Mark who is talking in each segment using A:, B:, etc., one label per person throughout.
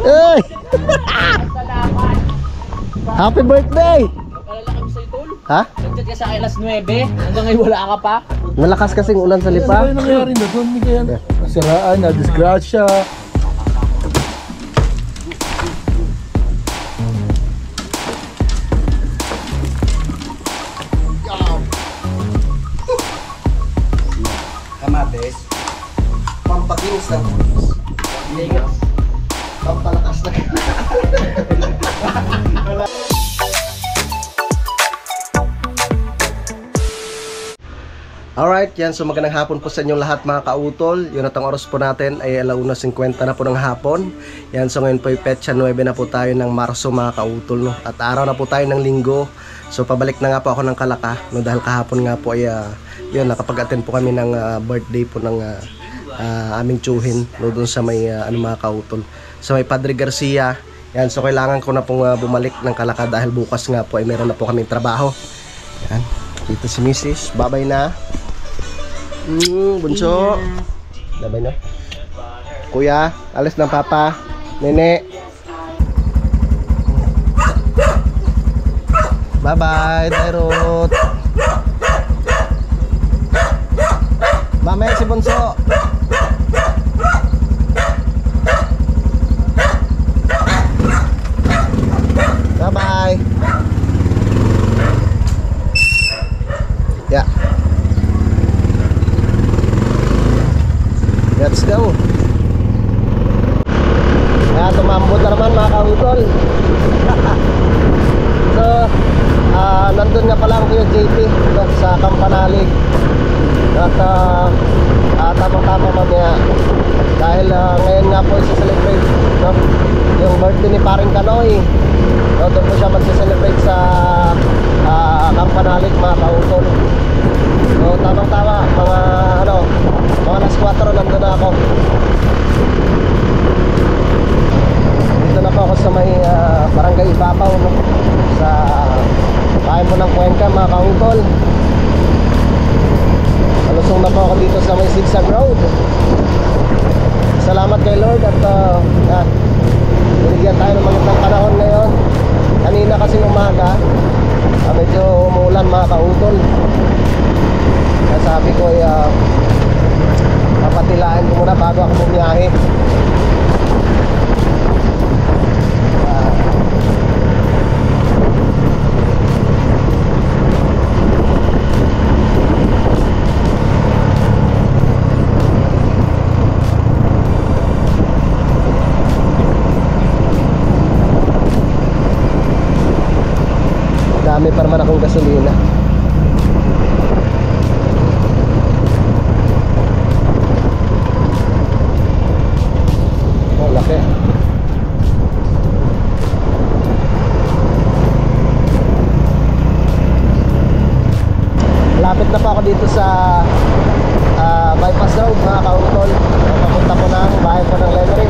A: Hey! Happy birthday!
B: Mag-alala kami sa'yo, tol.
A: Ha?
B: Nag-chat ka sa akin alas 9. Hanggang ngayon wala ka pa.
A: Malakas kasing ulan sa
C: Ano
A: lipa.
C: yung nangyari na doon? Hindi kaya nasiraan, na-disgrasya.
A: Kamates. Pampakinis na. Pampalakas na. Alright, yan. So magandang hapon po sa inyong lahat mga kautol. Yun at ang oras po natin ay 1:50 na po ng hapon. Yan, so ngayon po ay petsa 9 na po tayo ng Marso mga kautol. No? At araw na po tayo ng Linggo. So pabalik na nga po ako ng Kalaka. No? Dahil kahapon nga po ay yun, nakapag-attend po kami ng birthday po ng aming tsuhin. No? Doon sa may mga kautol. Sa may Padre Garcia. Yan, so kailangan ko na pong bumalik ng Kalaka dahil bukas nga po ay meron na po kaming trabaho. Yan, dito si Mrs. Babay na. Bunso. Babay na. Kuya, alis ng papa. Nene. Bye-bye, Dairot. Mamaya si Bunso. Bye-bye. Yeah. Let's go. Tumambot na naman mga kautol. So, nandun nga pala ang Kuya JP sa Kampanalig. At tamang-tama mamaya. Dahil ngayon nga po isa-celebrate, no? Yung birthday ni Paring Kanoy. No, doon po siya magsa-celebrate sa Kampanalig mga kautol. So, tamang-tama, mga alas 4 nandun na ako. Dito na po ako sa may Barangay Ibabaw, no? Sa bayan po ng Cuenca mga kautol. Alusong na po ako dito sa may Zigzag Road. Salamat kay Lord at binigyan tayo ng magandang panahon ngayon. Kanina kasi umaga medyo umuulan mga kautol. Kaya sabi ko ay papatilaan ko muna bago ako bumiyahe. Dami pa naman akong gasolina. Oh, laki. Lapit na pa ako dito sa bypass road mga kautol. Papunta po ng bahay po ng Lemery.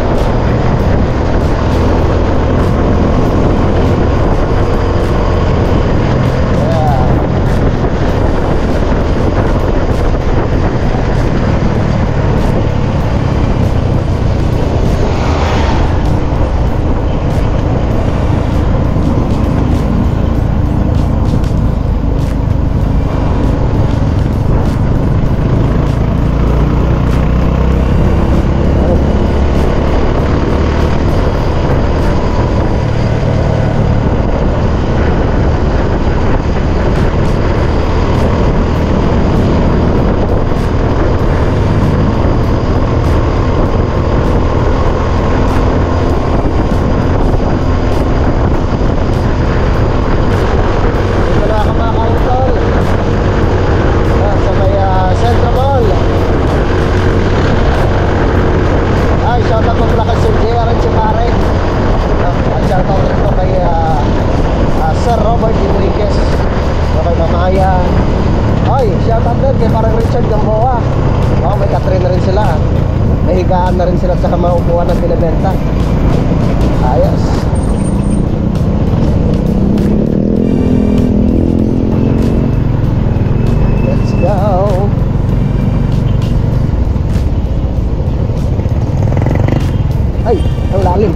A: Na rin sila sa maupuan ng binibenta. Ayos. Let's go. Ay, ang lalim.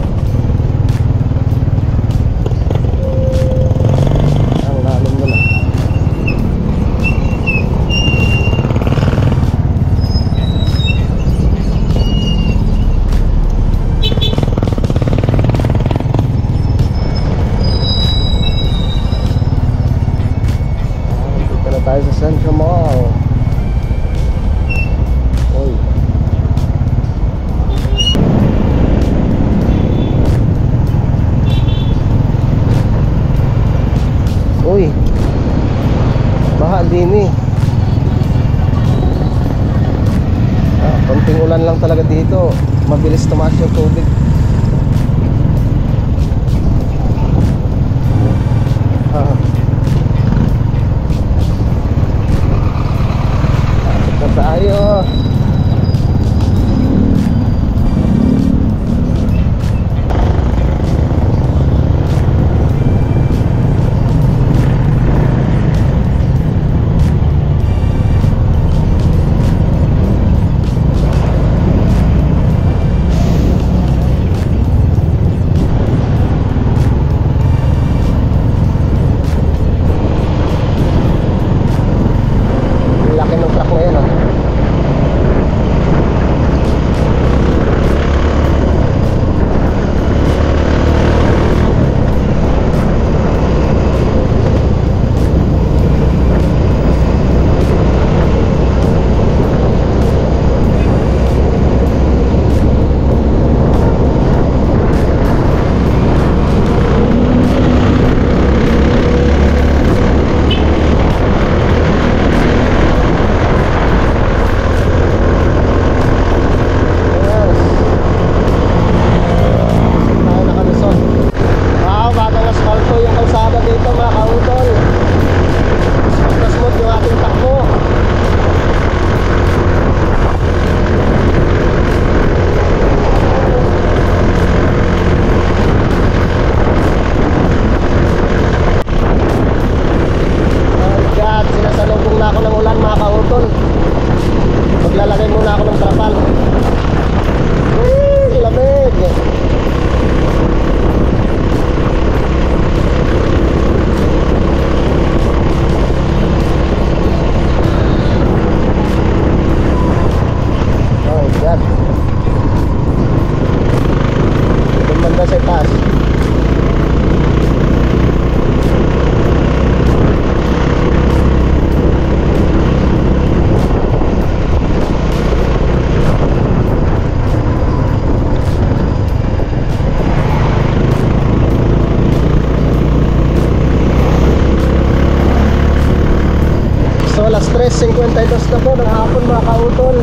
A: Alas 2 na po ng hapon mga kautol.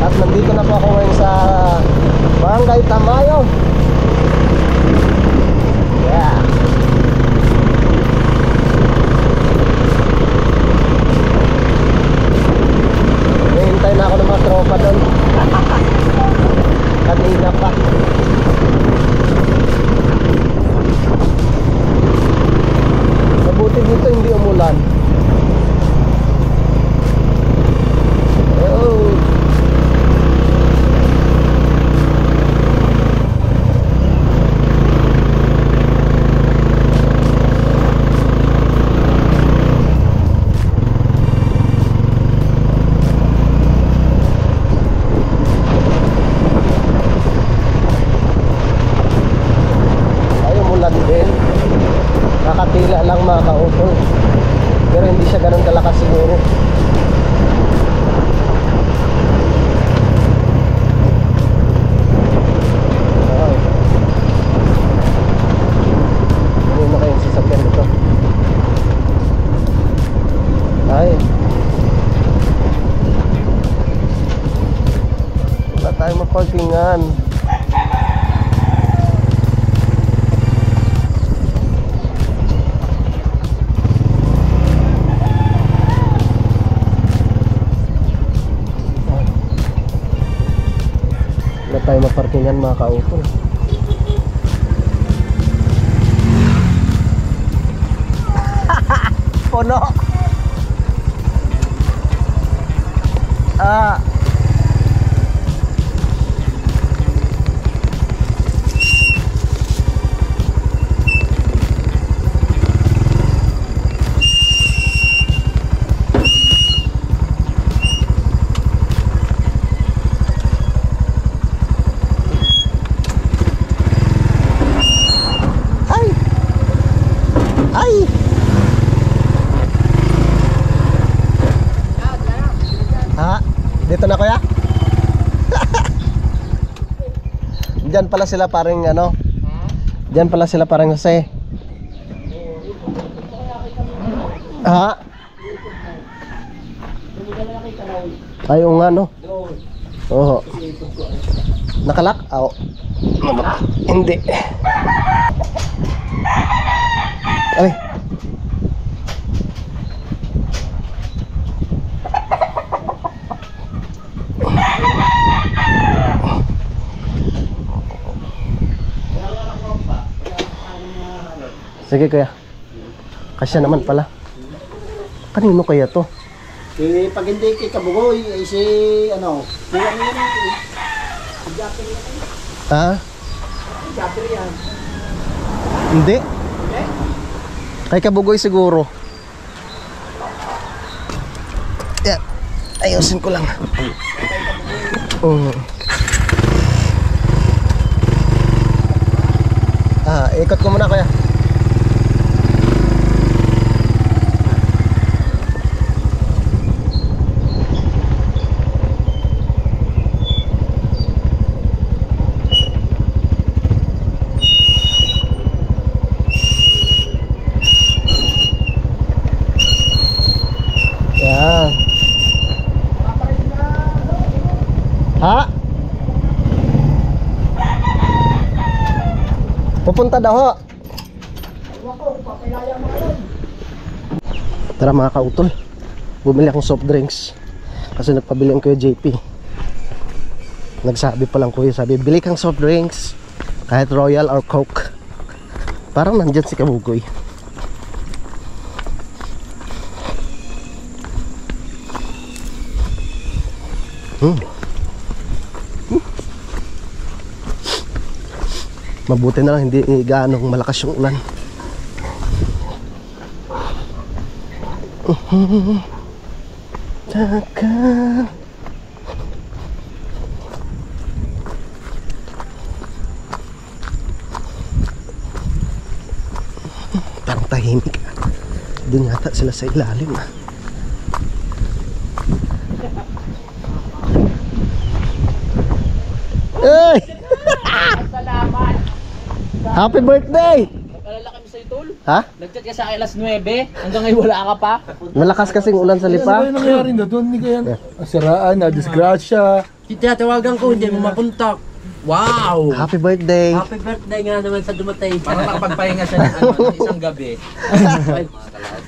A: At nandito na po ako ngayon sa Barangay Tamayo. Yeah. Hintay na ako ng mga tropa doon. Kanina pa. Mabuti dito hindi umulan. Oh. Nakatila lang mga kautol, pero hindi siya ganun kalakas siguro. Ano na kayong sasakyan dito? Ay, wala tayong maparkingan. Tayo maparkingan mga kautol. Puno. Dito na kuya? Diyan pala sila parang ano? Diyan pala sila parang Jose. Ha? Ayaw nga no? Oo. Nakalak? Oo. Hindi. Ay. Sige kuya. Kasya naman pala. Kanino kaya to?
D: Pag hindi kay Kabugoy, ay si ano, si ano yun eh. Si Japper yan.
A: Ha?
D: Si Japper yan.
A: Hindi. Kay Kabugoy siguro. Yan. Ayusin ko lang. Ikot ko muna kuya. Yan. Ha? Pupunta daw ho. Tara mga kautol, bumili akong soft drinks kasi nagpabili ang Kuya JP. Nagsabi pa lang kuya, sabi bili kang soft drinks kahit Royal or Coke. Parang nandyan si Kabugoy. Mabuti na lang hindi gaano malakas yung ulan. Parang tahimik. Doon yata sila sa ilalim. Hey!
B: Salamat.
A: Happy birthday!
B: Malalaki mo sa'yo, tol.
A: Ha?
B: Nag-chat ka sa akin alas 9. Hanggang ngayon wala ka pa.
A: Malakas kasing ulan sa
C: Ano ba
A: lipa.
C: yung nangyari na doon? Hindi kaya nasiraan, nadisgrasya.
E: Tatawagan ko, hindi mo makontak. Wow!
A: Happy birthday.
E: Happy birthday nga naman sa dumatay.
B: Para nakapagpahinga siya ng isang gabi.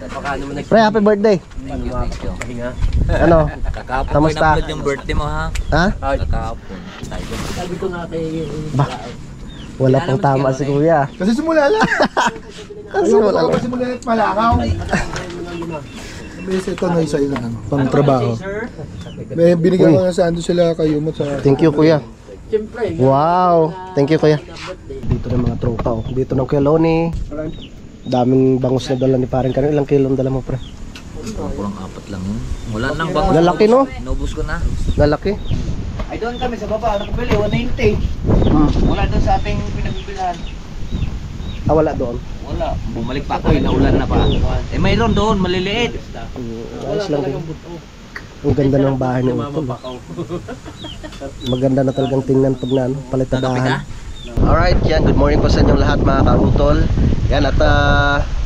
E: Baka naman
A: Pre, happy birthday.
E: nagpahinga.
A: Ano?
E: Kakapon
A: Kamusta?
E: in-upload yung birthday mo ha?
A: Ha?
E: Kakapon.
B: Sabi ko nga kay...
A: Wala pang tama si kuya.
C: Kasi simula lang.
A: Kasi wala lang.
C: Kasi simula lang malakaw. Bes, ito na isa yun pang trabaho. May binigyan ko na sa ando sila kayo mo sa...
A: Thank you kuya.
B: Siyempre.
A: Wow. Thank you kuya. Dito ng mga tropa oh. Dito ng Kuya Loni. Daming bangus na dala ni parang kanil. Ilang kilo ang dala mo pre?
E: Kurang 4 lang yun. Wala nang bangus.
A: Lalaki no?
E: Naubos ko na.
A: Lalaki.
B: Ay doon kami sa baba. Nakabili, 190. Wala doon sa ating pinagbibilan.
A: Ah, wala doon.
E: Wala. Bumalik pa ako, naulan na pa. Eh mayroon doon, maliliit.
A: Ayos lang din. Ang ganda ng bahay ni Utol. Maganda na talagang tingnan pag na, palitadahan. Alright, yan. Good morning po sa inyong lahat mga kautol. Yan at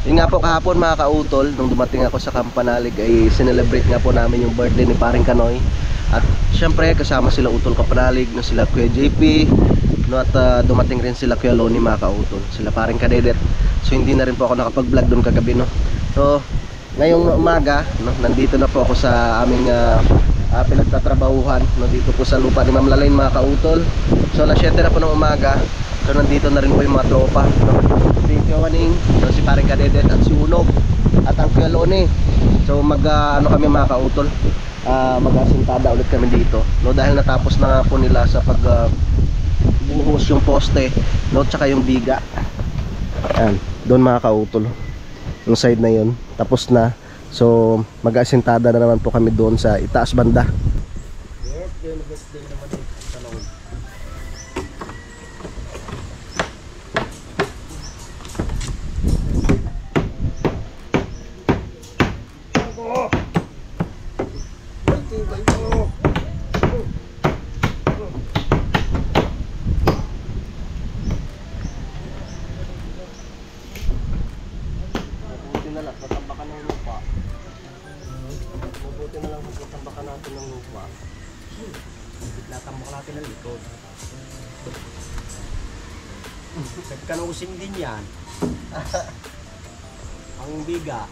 A: yun nga po kahapon mga kautol, nung dumating ako sa Kampanalig ay sinelebrate nga po namin yung birthday ni Paring Kanoy. At syempre kasama sila Utol Kampanalig, no, sila Kuya JP, no, at dumating rin sila Kuya Loni mga kautol, sila Paring Kadedet. So hindi na rin po ako nakapag-vlog doon kagabi no. So ngayong umaga, no, nandito na po ako sa aming pinagtatrabahuhan, no, dito po sa lupa ni Ma'am Lalaine mga kautol. So alas 7 na po ng umaga. So nandito na rin po yung mga tropa, no? Si Kuyawaning, no, si Paring Kadedet at si Unog at ang Kuya Loni. So ano kami mga kautol, mag-asintada ulit kami dito, no, dahil natapos na nga po nila sa buhos yung poste, no, tsaka yung biga. Ayan, doon mga kautol, yung side na yun tapos na. So mag-asintada na naman po kami doon sa itaas banda.
D: Nagkanusin din yan. Ang biga.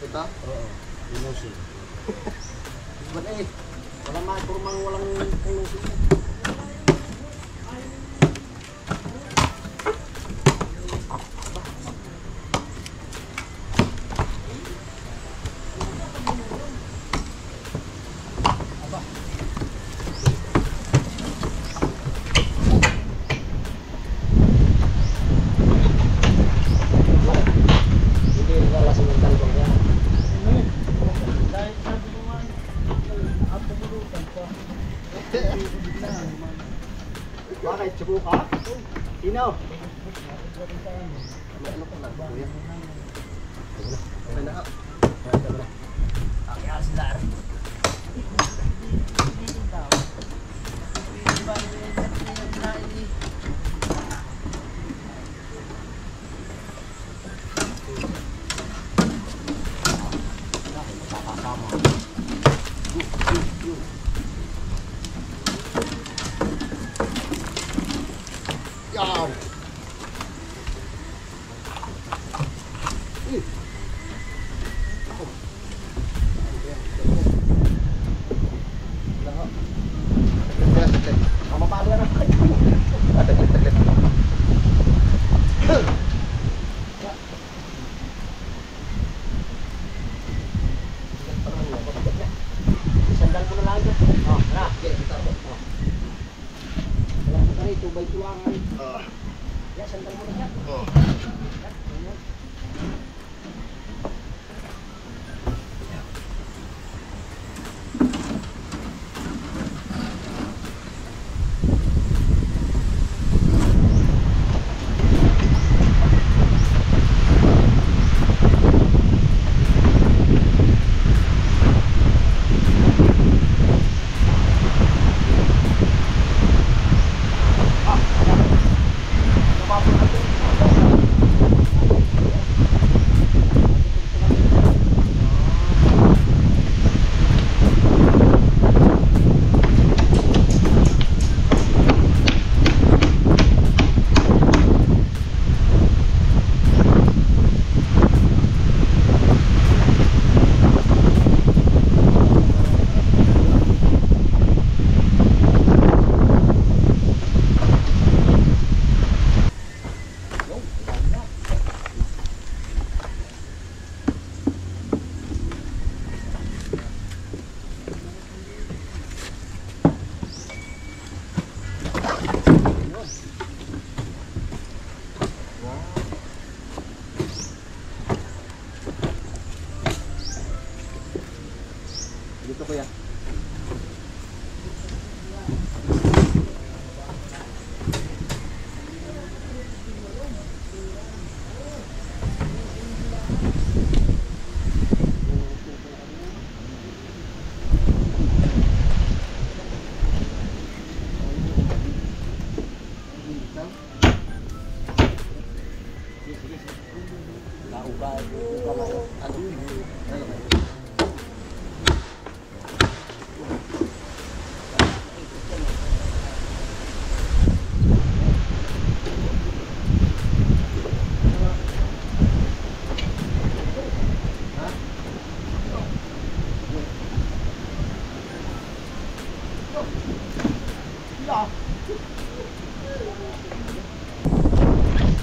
A: Ito?
D: Oo. Kanusin. Ba't walang makurmang walang kanusin. Bakit? Subo ka? Sino? Ano ka lang, kuya? Ano na? Akyas dar. Yan. Sandal mo na lang dyan. Oh, tara. Wala ko ka rin, tubay tulangan. Ya, sandal mo na dyan. Tumapon natin. kuya.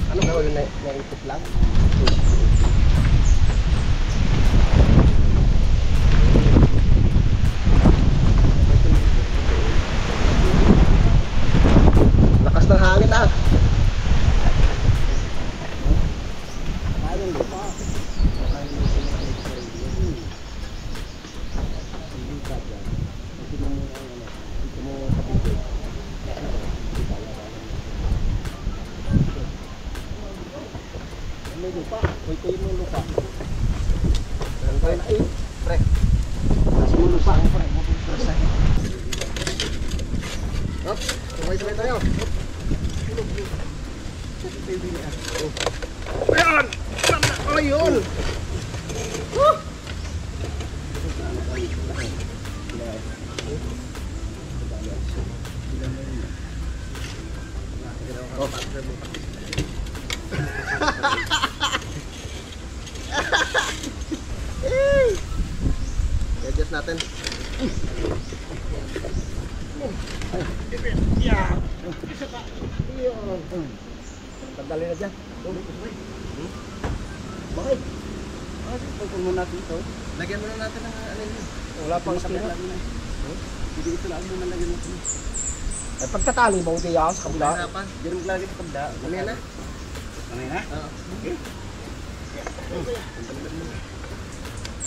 A: Ano gawin na naipit lang? Lakas ng hangin ah.
D: May lupa. Ito yung lupa.
A: Pre.
D: Tapos yung lupa.
A: Hop, sabay-sabay tayo. Ayan! Ayun! I-adjust natin.
D: Tandali na dyan. Bakit? Pagpun mo natin ito.
A: Lagyan muna natin ng ano yun.
D: Wala pang skina. Hindi ito lang muna lagyan natin. Ay pagkatali mo ito yan sa kabila.
A: Hirapan.
D: Hindi mo lagi sa kabila.
A: Mamaya na.
D: Mamaya na?
A: Oo.
D: Okay.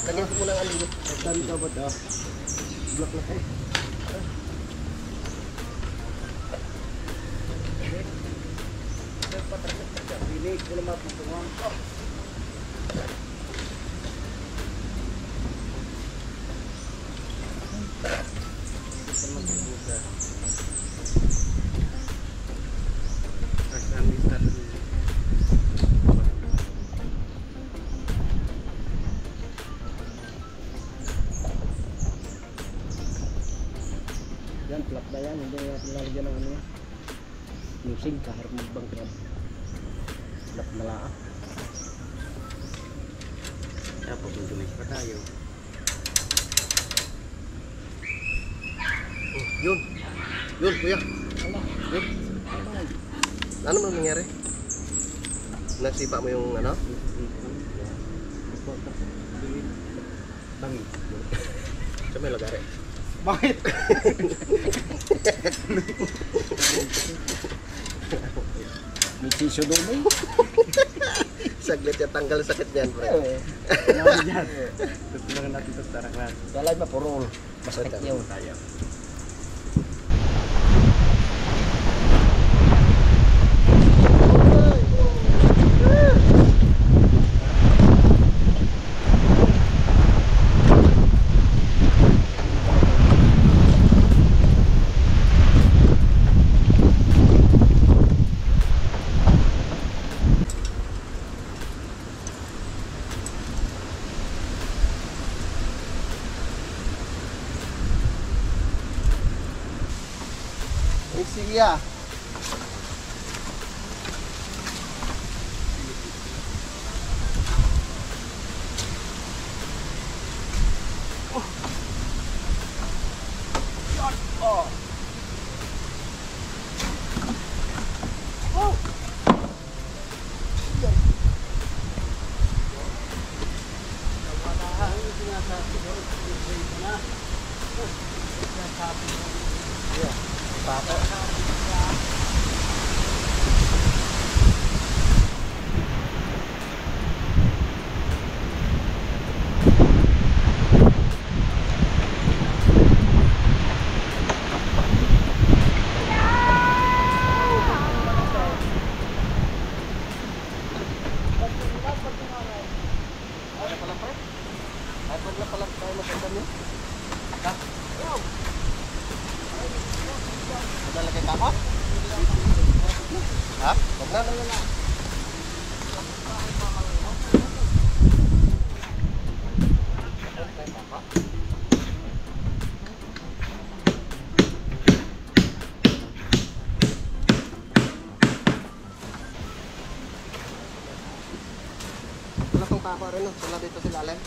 A: Lagyan ko muna ang alibot.
D: Dami ka ba daw? Block na kayo. Binig ko naman pagtungan. Yan, flat na yan. Hindi natin lalagyan ng ano yan. Musing, kahit magbangkrab. Flat na lang. Tapos mag-dumit pa tayo.
A: Yun. Yun, kuya. Yun. Ano mo nangyari? Nagsipa mo yung ano?
D: Bangi.
A: Sa may lagari.
D: Bakit? May tissue doon eh.
A: Saglit yan, tanggal sakit niyan, pre.
D: Nabi dyan. Tutulungan natin ito sa taraklan. Dalay ba purol? Masakit yun. Tayo.
A: Sige ah. Pato. Wala pang papa rin, no? Sila dito sila lalim.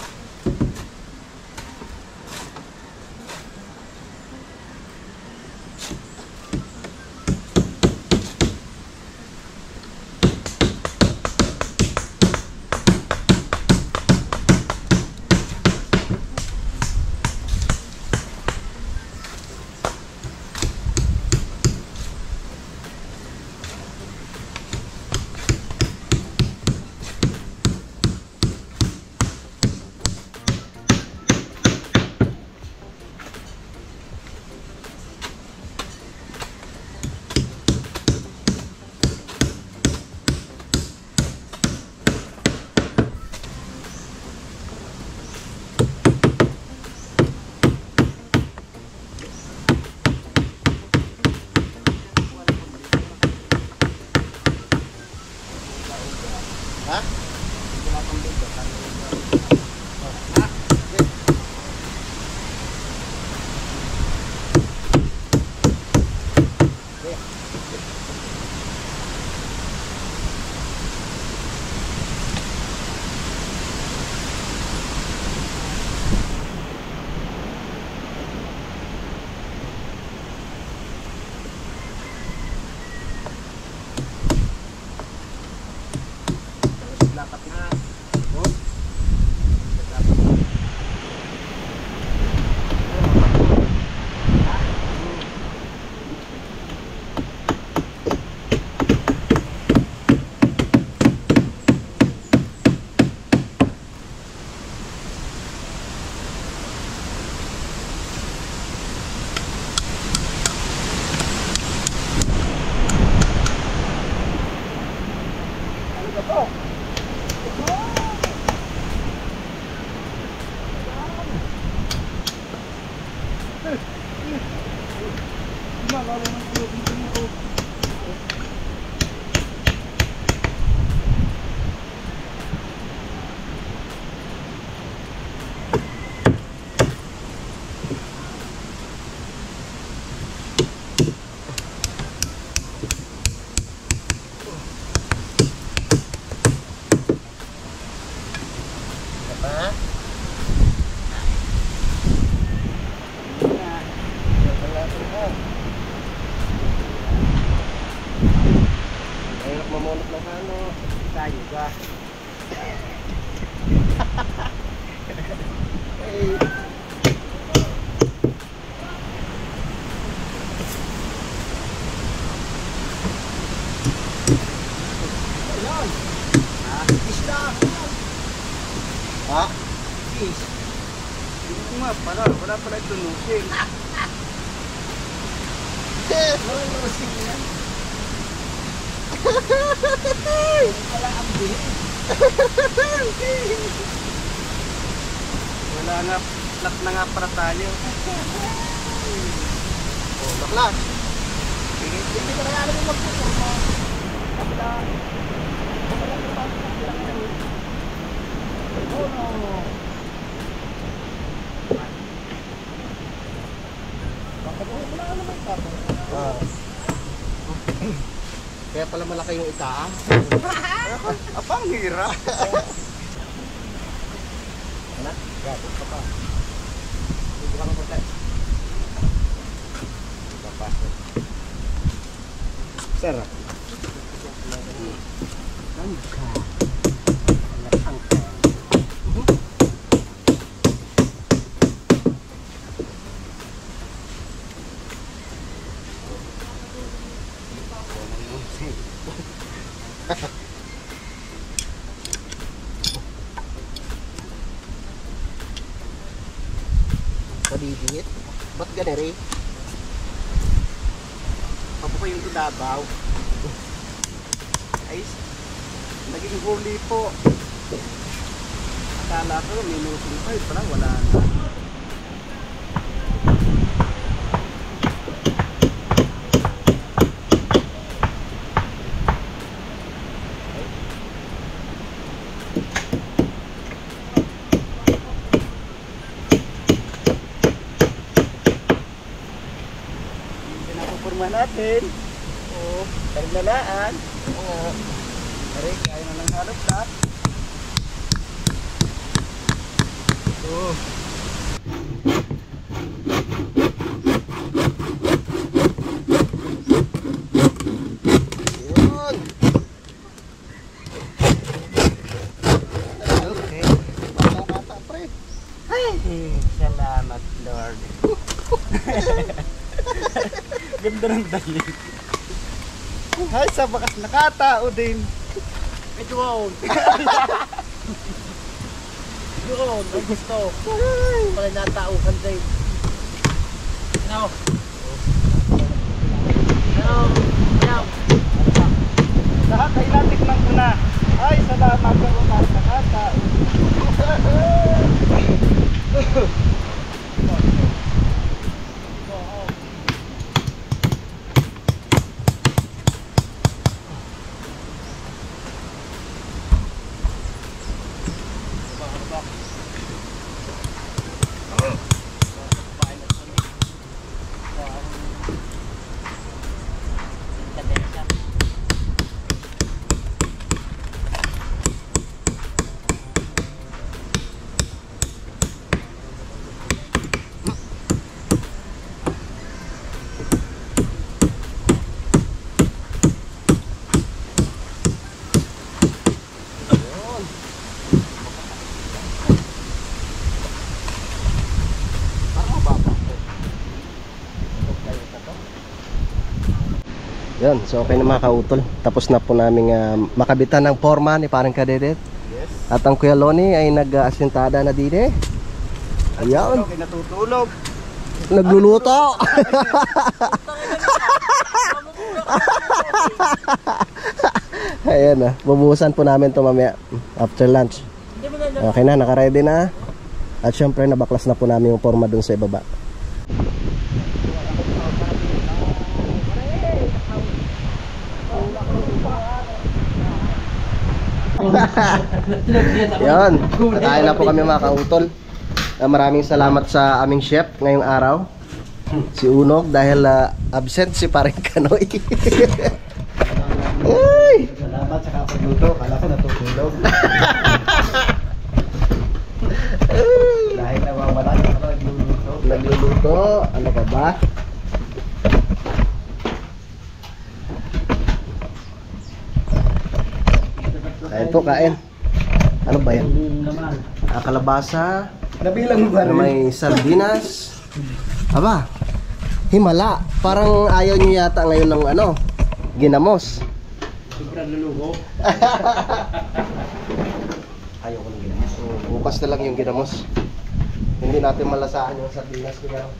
A: Mahirap mamunot ng ano. Tayo ba? Ha?
B: Fish. Hindi ko nga pala. Wala pala ito lusing. Wala lusing yan. Wala ang bilis. Wala nga. Plak na nga para tayo.
A: Oh, baklas.
B: Hindi ko na alam yung magpupul mo. Kabila. Oh no.
A: Ah. Kaya pala malaki yung ita.
B: Apang hira.
A: Anak, gabot ka pa. Hindi ka mapunta. Papasok. Sarap. Angka. Angka. Kadidit? Ba't ganere?
B: Papo ko yung Davao. Ay, naging huli po. Akala ko may lusing pa, pala wala na. natin. Oo, taglalaan. Oo. Pare, kaya na lang halop lahat. Oo.
A: Yun. Okay. Bata, pre.
B: Salamat, Lord. Ganda ng dali. Ay, sa bakas nakatao din. Medyo on. Yun, ang gusto. Pala natauhan din. No. No. No. Lahat ay natikman ko na. Ay, salamat sa bakas nakatao.
A: Yan, so okay na mga kautol. Tapos na po namin makabitan ng forma ni parang Kadedet.
B: Yes.
A: At ang Kuya Loni ay nag-asintada na dito. Ayan.
B: Natutulog.
A: Nagluluto. Ayan na. Bubuhusan po namin ito mamaya after lunch. Okay na, naka-ready na. At syempre nabaklas na po namin yung forma dun sa ibaba. Yan, kakain na po kami mga kautol. Maraming salamat sa aming chef ngayong araw, si Unog, dahil absent si Paring Kanoy. Uy!
B: Salamat sa kapagluto. Kala ko natutulog. Dahil nawawala na ako nagluluto.
A: Nagluluto, ano pa ba? Kain po, kain. Ano ba yan? Kalabasa.
B: Nabilang ba
A: Na may sardinas. Aba, himala. Parang ayaw nyo yata ngayon ng ano, ginamos.
B: Sobrang luluho.
A: Ayaw ko ng ginamos. Bukas na lang yung ginamos. Hindi natin malasahan yung sardinas. Kaya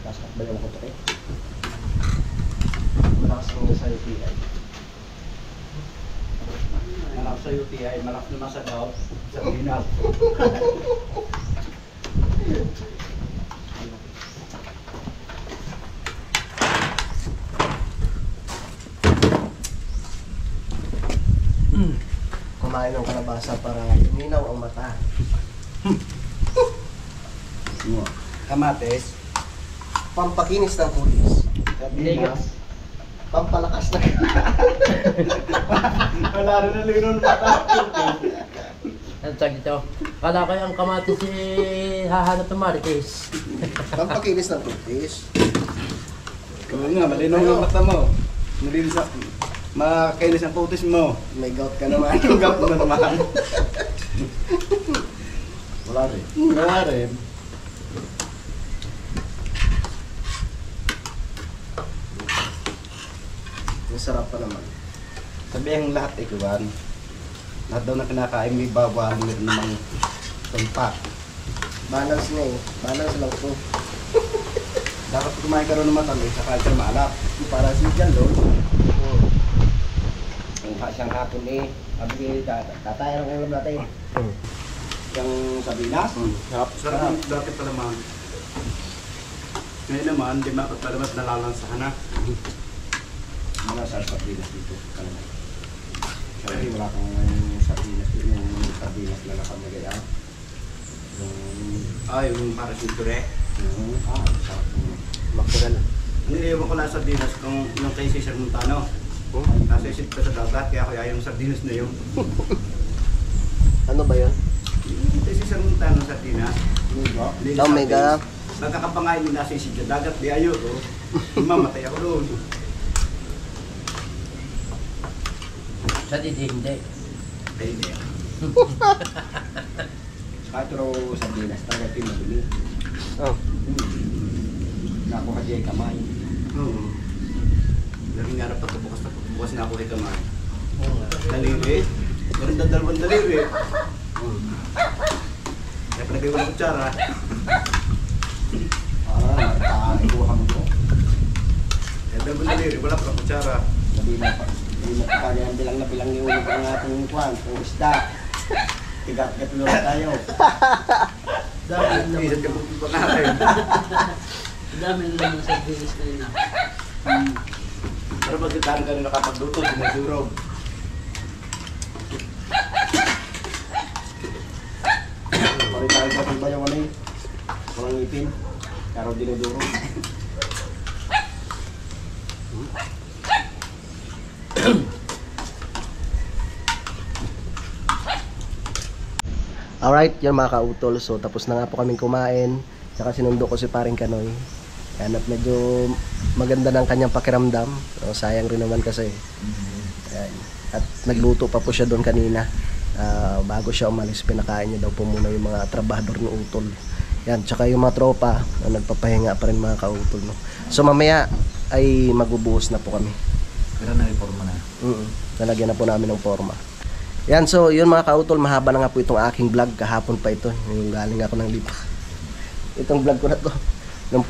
A: pasok ba yung koto eh? Malakas mo sa UTI.
B: Malak sa UTI, malak naman sa daw. Sa Pinas.
A: Kumain ng kalabasa para luminaw ang mata.
B: Kamates.
A: Pampakinis ng kulis.
B: Sardinas.
A: Pampalakas ng
B: Wala rin na linon mata.
D: Ano tawag dito? Kala ko ang kamatis si hahanap ng marites.
A: pampakinis ng kulis.
B: Oo nga, malinaw ang mata mo. Malinis sa... Makakainis ang putis mo.
A: May gout ka naman.
B: Ang gap mo naman. Wala rin. Wala rin.
A: Ang sarap pa naman.
B: Sabihin lahat ikuan. Lahat daw na kinakain may bawang meron namang tumpak.
A: Balance nga eh. Balance lang po.
B: Dapat kumain ka rin ng matamis sa kalsyan maalap. Para si Jan Lord.
D: Siyang hapon eh. Sabi tatay ang ulam natin.
B: Yung sabinas. Sarap. Dati pa naman. Ngayon naman, di makapalamat nalalansahan na. Mga sabinas dito. Sorry, wala kang sabinas dito. Yung sabinas na nakamagaya. Yung para si Dure. Sarap.
A: Makuran.
B: Niliwan ko lang sa sardinas kung yung kay Cesar Montano. Nasa isip ko sa dagat, kaya kaya yung sardinas na yun.
A: Ano ba yun?
B: Kay Cesar Montano sa sardinas.
A: Oh my God.
B: Nagkakapangain yung nasa isip sa dagat, di ayo to. Mamatay ako doon.
D: Sa hindi.
B: Kaya hindi. Patro sardinas, tagat yung madumi.
A: Oh.
B: Nakuha diya yung kamay. Oo. Laring nga na pagkabukas na ako kay kamay. Daliri. Meron na dalawang daliri. Kaya palagay ko ng kutsara. Ikuha mo ko. Kaya dalawang daliri, wala pa ng kutsara. Hindi na kaya bilang na bilang niulog ang ating kwan, ang isda. Tigat-gat lolo tayo. Dami isang kabukit pa natin.
D: Dami na naman sa bilis na yun.
B: Pero pagkitaan ka rin nakapagluto, dinadurog. Pagkitaan ka rin ba yung ano eh? Walang ngipin. Karo dinadurog.
A: Alright, yun mga kautol. So tapos na nga po kaming kumain. Saka sinundo ko si paring Kanoy. Yan, at medyo maganda ng kanyang pakiramdam. So, sayang rin naman kasi. Yan. At nagluto pa po siya doon kanina. Bago siya umalis, pinakain niya daw po muna yung mga trabahador ng utol. Yan, tsaka yung mga tropa, nagpapahinga pa rin mga kautol. No? So mamaya ay magbubuhos na po kami.
E: Pero na-reforma na.
A: Nalagyan na po namin ng forma. Yan, so yun mga kautol, mahaba na nga po itong aking vlog. Kahapon pa ito, yung galing ako ng Lipa. Itong vlog ko na to nung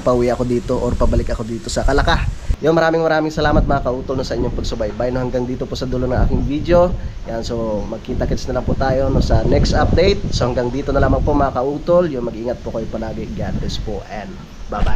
A: pauwi ako dito or pabalik ako dito sa Kalaka. Yun, maraming salamat mga kautol no, sa inyong pagsubaybay no, hanggang dito po sa dulo ng aking video. Yan, so magkita-kits na lang po tayo no, sa next update. So hanggang dito na lamang po mga kautol. Yung mag-ingat po kayo palagi. God bless po and bye-bye.